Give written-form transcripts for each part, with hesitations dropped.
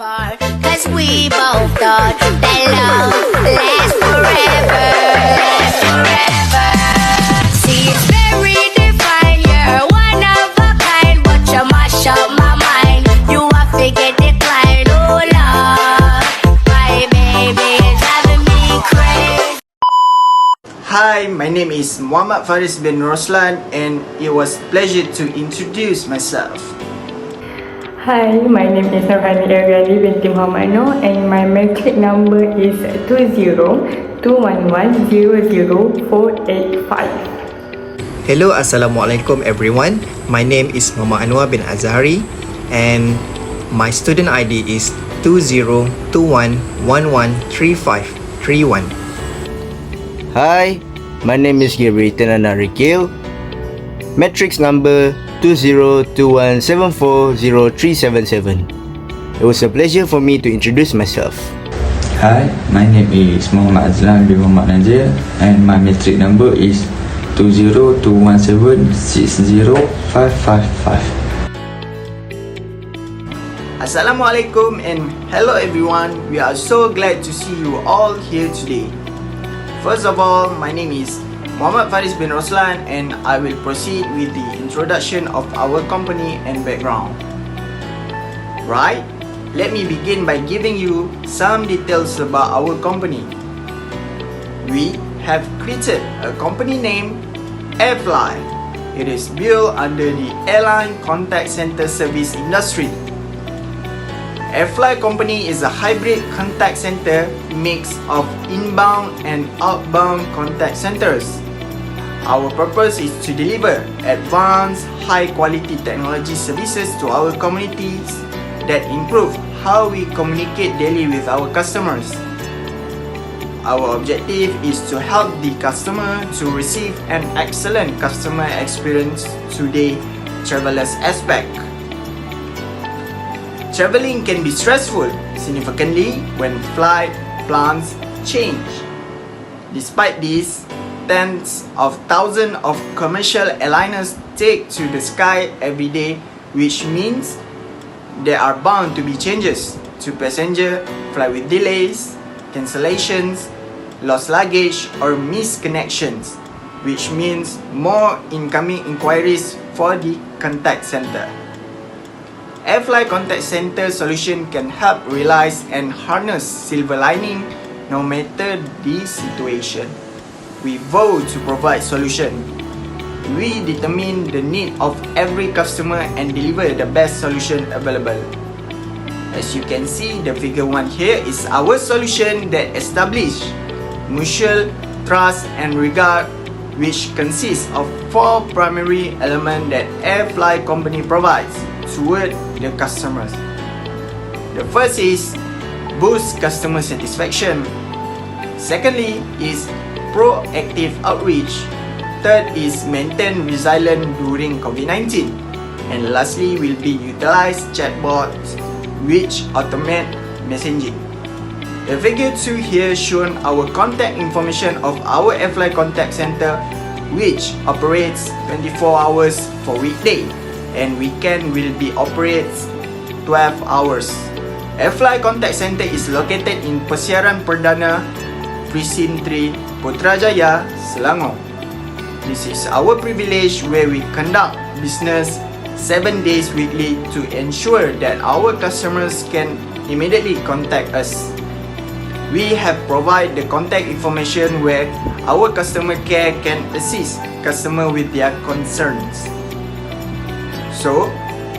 apart, 'cause we both thought that love lasts forever, lasts forever. See, it's very divine, you're one of a kind, but you mash up my mind. You are figure decline, oh Lord, my baby is driving me crazy. Hi, my name is Muhammad Faris bin Roslan, and it was pleasure to introduce myself. Hi, my name is Nurhani Ariali binti Muhammad Noor, and my matric number is 2021100485. Hello, Assalamualaikum everyone. My name is Muhammad Anwar bin Azhari and my student ID is 2021113531. Hi, my name is Gabriel Tenana Rikil. Matrix number 2021740377. It was a pleasure for me to introduce myself. Hi, my name is Muhammad Azlan bin Muhammad Najir and my matric number is 2021760555. Assalamualaikum and hello everyone. We are so glad to see you all here today. First of all, my name is Muhammad Faris bin Roslan, and I will proceed with the introduction of our company and background. Right, let me begin by giving you some details about our company. We have created a company named Airfly. It is built under the airline contact center service industry. Airfly company is a hybrid contact center mix of inbound and outbound contact centers. Our purpose is to deliver advanced, high-quality technology services to our communities that improve how we communicate daily with our customers. Our objective is to help the customer to receive an excellent customer experience to the traveler's aspect. Traveling can be stressful significantly when flight plans change. Despite this, tens of thousands of commercial airliners take to the sky every day, which means there are bound to be changes to passenger, flight with delays, cancellations, lost luggage or missed connections, which means more incoming inquiries for the contact center. Airfly Contact Center solution can help realize and harness silver lining no matter the situation. We vow to provide solution. We determine the need of every customer and deliver the best solution available. As you can see, the figure 1 here is our solution that establish mutual trust and regard, which consists of 4 primary elements that Airfly company provides toward the customers. The first is boost customer satisfaction. Secondly is proactive outreach. Third is maintain resilience during COVID-19. And lastly will be utilize chatbots which automate messaging. The figure 2 here shown our contact information of our Airfly contact center, which operates 24 hours for weekday and weekend will be operates 12 hours. Airfly contact center is located in Persiaran Perdana, Precinct 3, Putrajaya, Selangor. This is our privilege where we conduct business 7 days weekly to ensure that our customers can immediately contact us. We have provided the contact information where our customer care can assist customer with their concerns. So,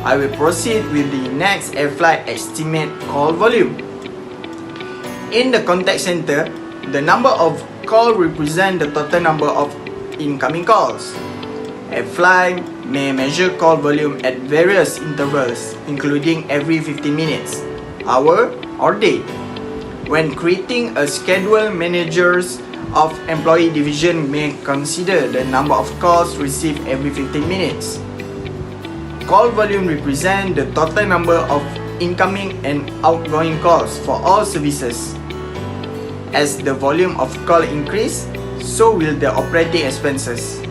I will proceed with the next Airfly estimate call volume. In the contact center, the number of calls represent the total number of incoming calls. Airfly may measure call volume at various intervals, including every 15 minutes, hour, or day. When creating a schedule, managers of employee division may consider the number of calls received every 15 minutes. Call volume represents the total number of incoming and outgoing calls for all services. As the volume of call increase, so will the operating expenses.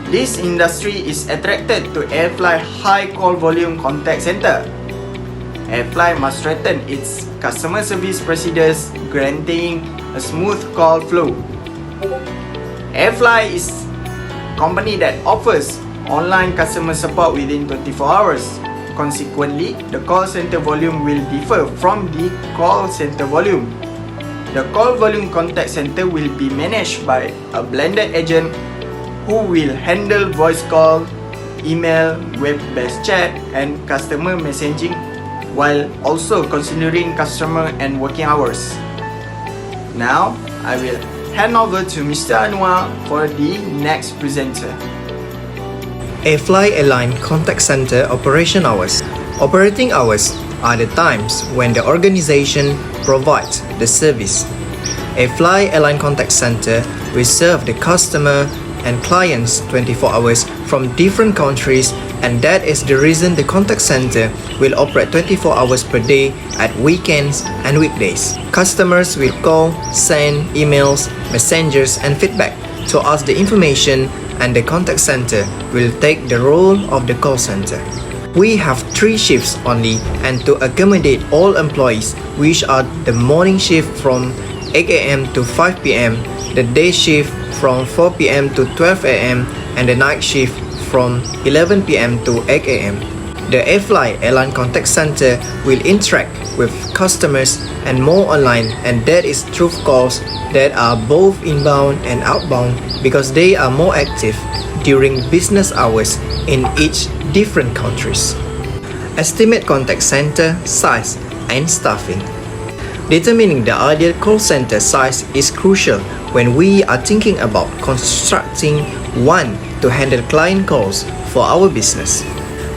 This industry is attracted to Airfly high call volume contact center. Airfly must strengthen its customer service procedures, guaranteeing a smooth call flow. Airfly is a company that offers online customer support within 24 hours. Consequently, the call center volume will differ from the call center volume. The call volume contact center will be managed by a blended agent who will handle voice call, email, web-based chat, and customer messaging, while also considering customer and working hours. Now, I will hand over to Mr. Anwar for the next presenter. Airfly Airline Contact Center Operation Hours. Operating hours are the times when the organization provides the service. Airfly Airline Contact Center will serve the customer and clients 24 hours from different countries, and that is the reason the contact center will operate 24 hours per day at weekends and weekdays. Customers will call, send emails, messengers, and feedback to ask the information, and the contact center will take the role of the call center. We have 3 shifts only, and to accommodate all employees, which are the morning shift from 8 a.m. to 5 p.m., the day shift from 4 p.m. to 12 a.m., and the night shift from 11 p.m. to 8 a.m. The Airfly Airline Contact Center will interact with customers and more online, and that is through calls that are both inbound and outbound because they are more active during business hours in each different countries. Estimate contact center size and staffing. Determining the ideal call center size is crucial when we are thinking about constructing one to handle client calls for our business.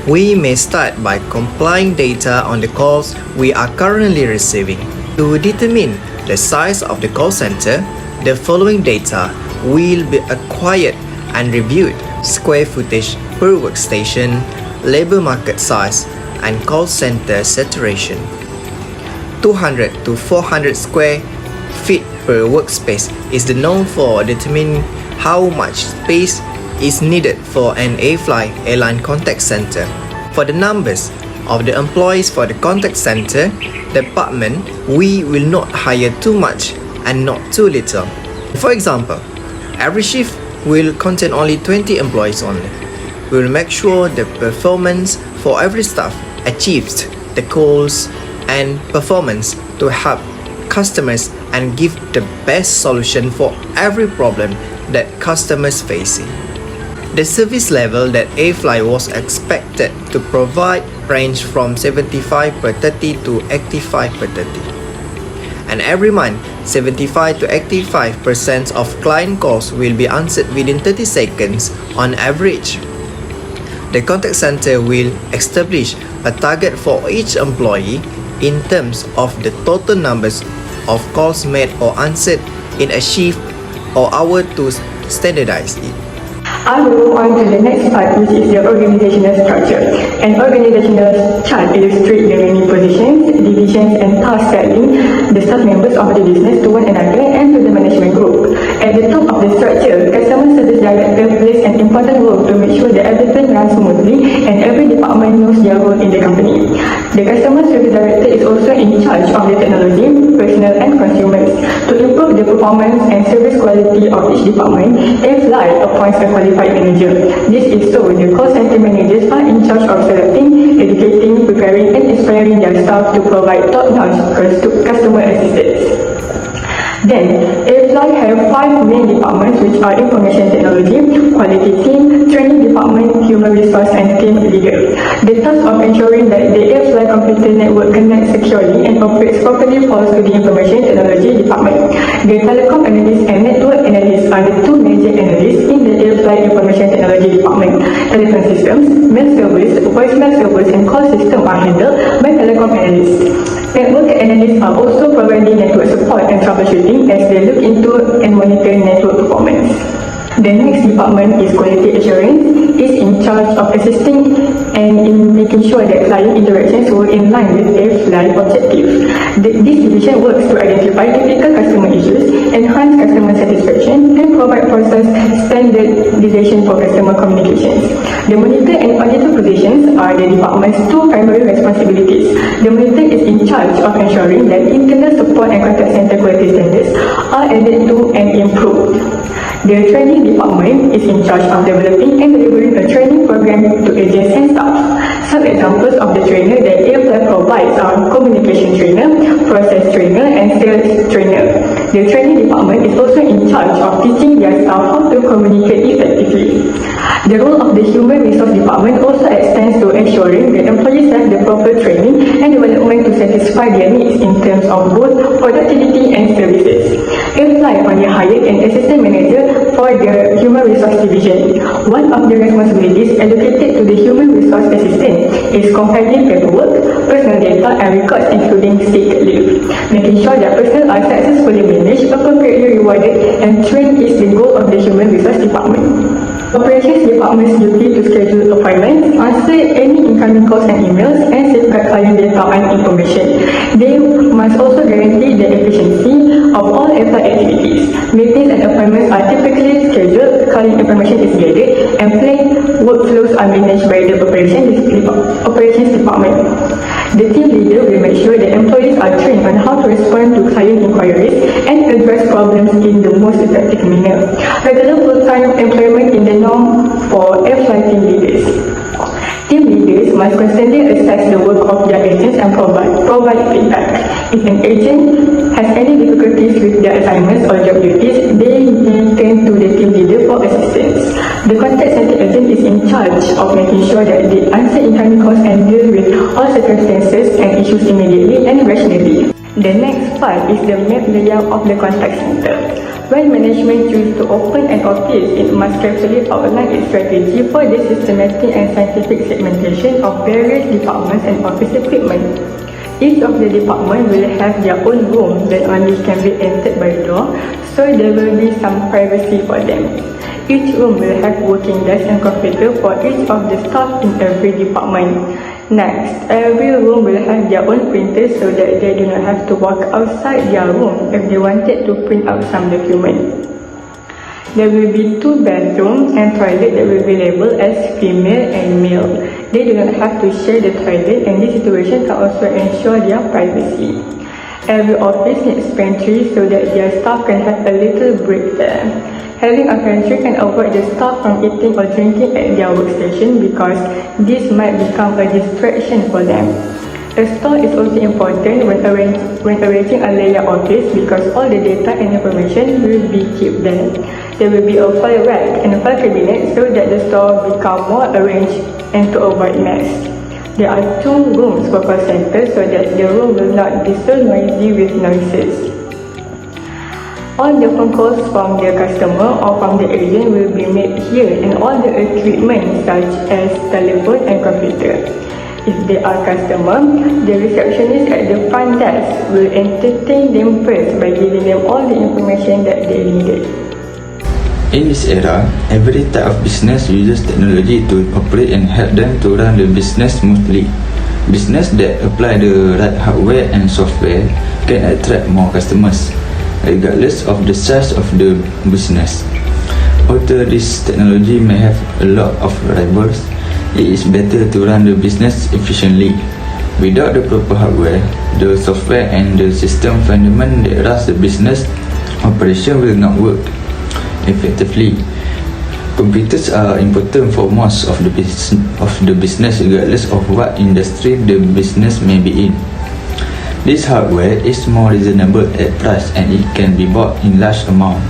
We may start by compiling data on the calls we are currently receiving. To determine the size of the call center, the following data will be acquired and reviewed: square footage per workstation, labor market size, and call center saturation. 200 to 400 square feet per workspace is the norm for determining how much space is needed for an Airfly Airline Contact Center. For the numbers of the employees for the contact center department, we will not hire too much and not too little. For example, every shift will contain only 20 employees only. We will make sure the performance for every staff achieves the goals and performance to help customers and give the best solution for every problem that customers facing. The service level that Airfly was expected to provide range from 75 per 30 to 85 per 30. And every month, 75 to 85% of client calls will be answered within 30 seconds on average. The contact center will establish a target for each employee in terms of the total numbers of calls made or answered in a shift or hour to standardize it. I will move on to the next part, which is the organizational structure. An organizational chart illustrates the many positions, divisions, and tasks that link the staff members of the business to one another and to the management group. At the top of the structure, customer service director plays an important role to make sure that everything runs smoothly and every department knows their role in the company. The customer service director is also in charge of the technology, personnel, and consumers. To improve the performance and service quality of each department, Airfly appoints a qualified manager. This is so the call center managers are in charge of selecting, educating, preparing, and inspiring their staff to provide top-notch customer assistance. Then, Airfly have 5 main departments, which are information technology, quality team, training department, human resource, and team leader. The task of ensuring that the Airfly computer network connects securely and operates properly falls to the information technology department. The telecom analysts and network analysts are the 2 major analysts in the Airfly information technology department. Telephone systems, mail servers, voicemail servers, and call system are handled by telecom analysts. Network analysts are also providing network support and troubleshooting as they look into and monitor network performance. The next department is quality assurance, is in charge of assisting and in making sure that client interactions were in line with Airfly objectives. This division works to identify typical customer issues and enhance customer satisfaction, and provide process standardization for customer communications. The monitor and auditor positions are the department's two primary responsibilities. The monitor is in charge of ensuring that internal support and contact center quality standards are adhered to and improved. The training department is in charge of developing and delivering a training program to agents and staff. Some examples of the trainer that AFL provides are communication trainer, process trainer, and sales trainer. The training department is also in charge of teaching their staff how to communicate effectively. The role of the human resource department also extends to ensuring that employees have the proper training and development to satisfy their needs in terms of both productivity and services. AFL only hired an assistant manager for the human resource division. One of the responsibilities allocated to the human resource assistant is compiling paperwork, personal data, and records including sick leave. Making sure that personnel are successfully managed, appropriately rewarded, and trained is the goal of the human resource department. Operations department's duty to schedule appointments, answer any incoming calls and emails, and safeguard client data and information. They must also guarantee the efficiency of all AFL activities. Meetings and appointments are typically scheduled, client information is gathered, and planned workflows are managed by the operations department. The team leader will make sure that employees are trained on how to respond to client inquiries and address problems in the most effective manner. Regular full-time employment in the norm for AFL team leaders. Team leaders must constantly assess the work of their agents and provide feedback. If an agent has any difficulties with their assignments or job duties, they may turn to the team leader for assistance. The contact center agent is in charge of making sure that they answer incoming calls and deal with all circumstances and issues immediately and rationally. The next part is the map layout of the contact center. When management chooses to open an office, it must carefully outline its strategy for the systematic and scientific segmentation of various departments and office equipment. Each of the department will have their own room that only can be entered by door, so there will be some privacy for them. Each room will have working desk and computer for each of the staff in every department. Next, every room will have their own printer so that they do not have to walk outside their room if they wanted to print out some document. There will be 2 bathrooms and toilet that will be labeled as female and male. They do not have to share the toilet, and this situation can also ensure their privacy. Every office needs pantry so that their staff can have a little break there. Having a pantry can avoid the staff from eating or drinking at their workstation because this might become a distraction for them. A store is also important when arranging a layout office because all the data and information will be kept there. There will be a file rack and a file cabinet so that the store become more arranged and to avoid mess. There are 2 rooms for call center so that the room will not be so noisy with noises. All the phone calls from the customer or from the agent will be made here, and all the equipment such as telephone and computer. If they are customer, the receptionist at the front desk will entertain them first by giving them all the information that they needed. In this era, every type of business uses technology to operate and help them to run the business smoothly. Business that apply the right hardware and software can attract more customers, regardless of the size of the business. Although this technology may have a lot of rivals, it is better to run the business efficiently. Without the proper hardware, the software and the system fundament that runs the business operation will not work effectively. Computers are important for most of the business regardless of what industry the business may be in. This hardware is more reasonable at price and it can be bought in large amount.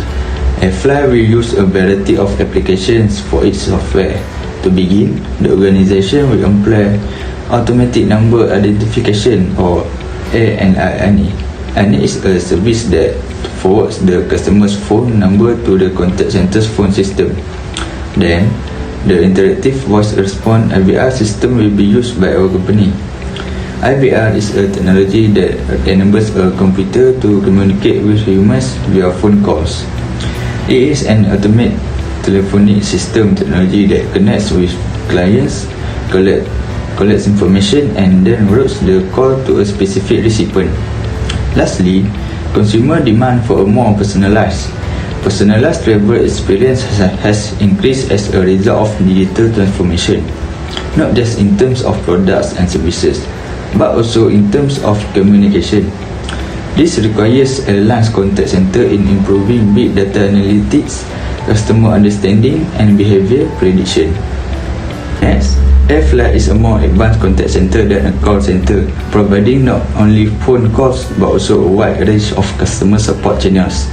AFL will use a variety of applications for its software. To begin, the organization will employ automatic number identification or ANI. ANI is a service that forwards the customer's phone number to the contact center's phone system. Then, the interactive voice response IVR system will be used by our company. IVR is a technology that enables a computer to communicate with humans via phone calls. It is an automated telephonic system technology that connects with clients, collects information and then routes the call to a specific recipient. Lastly, Consumer demand for a more personalized travel experience has increased as a result of digital transformation, not just in terms of products and services, but also in terms of communication. This requires airlines contact center in improving big data analytics, customer understanding, and behavior prediction. Next, AirFly is a more advanced contact center than a call center, providing not only phone calls but also a wide range of customer support channels.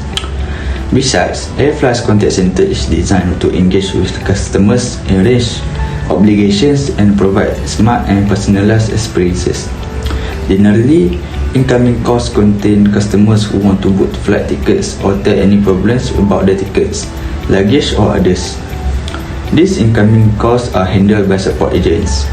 Besides, AirFly's contact center is designed to engage with customers, arrange obligations, and provide smart and personalized experiences. Generally, incoming calls contain customers who want to book flight tickets or tell any problems about the tickets, luggage, or others. These incoming calls are handled by support agents.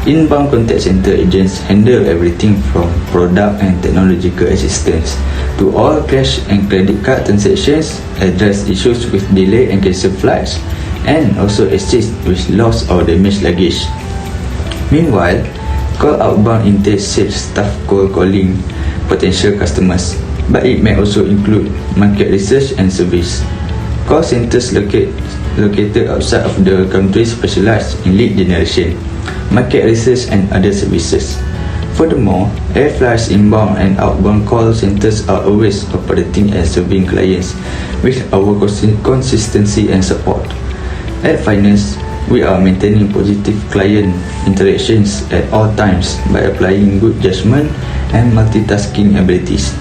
Inbound contact center agents handle everything from product and technological assistance to all cash and credit card transactions, address issues with delay and cancelled flights, and also assist with lost or damaged luggage. Meanwhile, call outbound entails sales staff calling potential customers, but it may also include market research and service. Call centers located outside of the country specialize in lead generation, market research, and other services. Furthermore, AirFly's inbound and outbound call centers are always operating and serving clients with our consistency and support. At Finance, we are maintaining positive client interactions at all times by applying good judgment and multitasking abilities.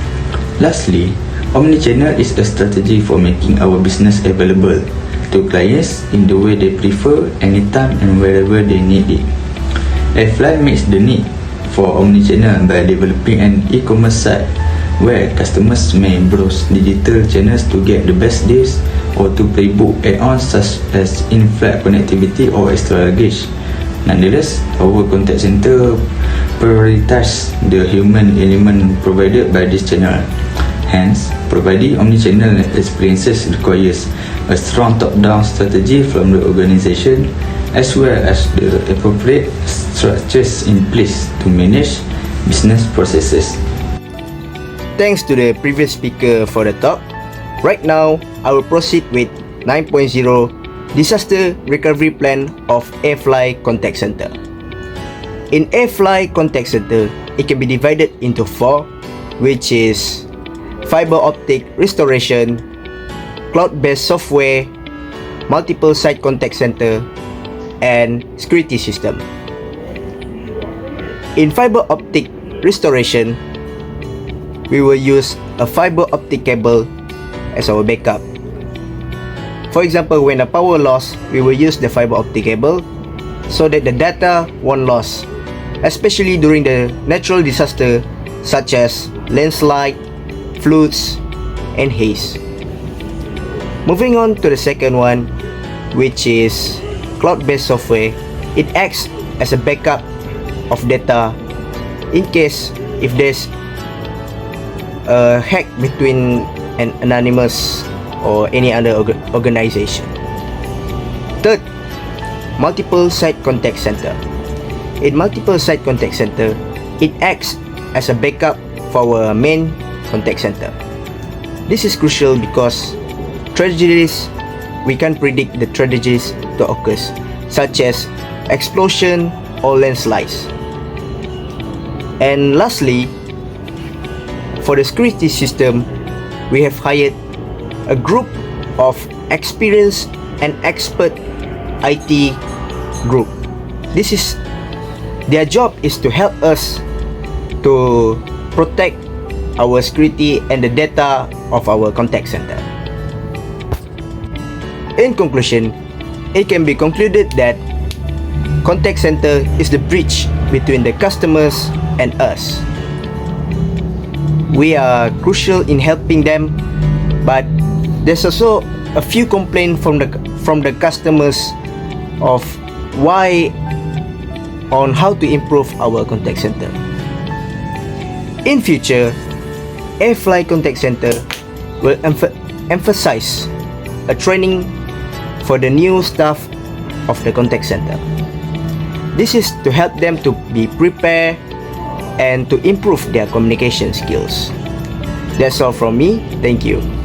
Lastly, omnichannel is a strategy for making our business available to clients in the way they prefer, anytime and wherever they need it. AirFly meets the need for omnichannel by developing an e-commerce site where customers may browse digital channels to get the best deals or to pre-book add-ons such as in-flight connectivity or extra luggage. Nonetheless, our contact center prioritizes the human element provided by this channel. Hence, providing omnichannel experiences requires a strong top-down strategy from the organization as well as the appropriate structures in place to manage business processes. Thanks to the previous speaker for the talk. Right now, I will proceed with 9.0 Disaster Recovery Plan of AirFly Contact Center. In AirFly Contact Center, it can be divided into 4, which is fiber optic restoration, cloud-based software, multiple site contact center, and security system. In fiber optic restoration, we will use a fiber optic cable as our backup. For example, when a power loss, we will use the fiber optic cable so that the data won't lose, especially during the natural disaster such as landslide, floods, and haze. Moving on to the second one, which is cloud-based software. It acts as a backup of data in case if there's a hack between an anonymous or any other organization. Third, multiple site contact center. In multiple site contact center, it acts as a backup for our main contact center. This is crucial because tragedies, we can't predict the tragedies to occur, such as explosion or landslides. And lastly, for the security system, we have hired a group of experienced and expert IT group. Their job is to help us to protect our security and the data of our contact center. In conclusion, it can be concluded that contact center is the bridge between the customers and us. We are crucial in helping them, but there's also a few complaints from the customers of on how to improve our contact center. In future, AirFly Contact Center will emphasize a training for the new staff of the contact center. This is to help them to be prepared and to improve their communication skills. That's all from me. Thank you.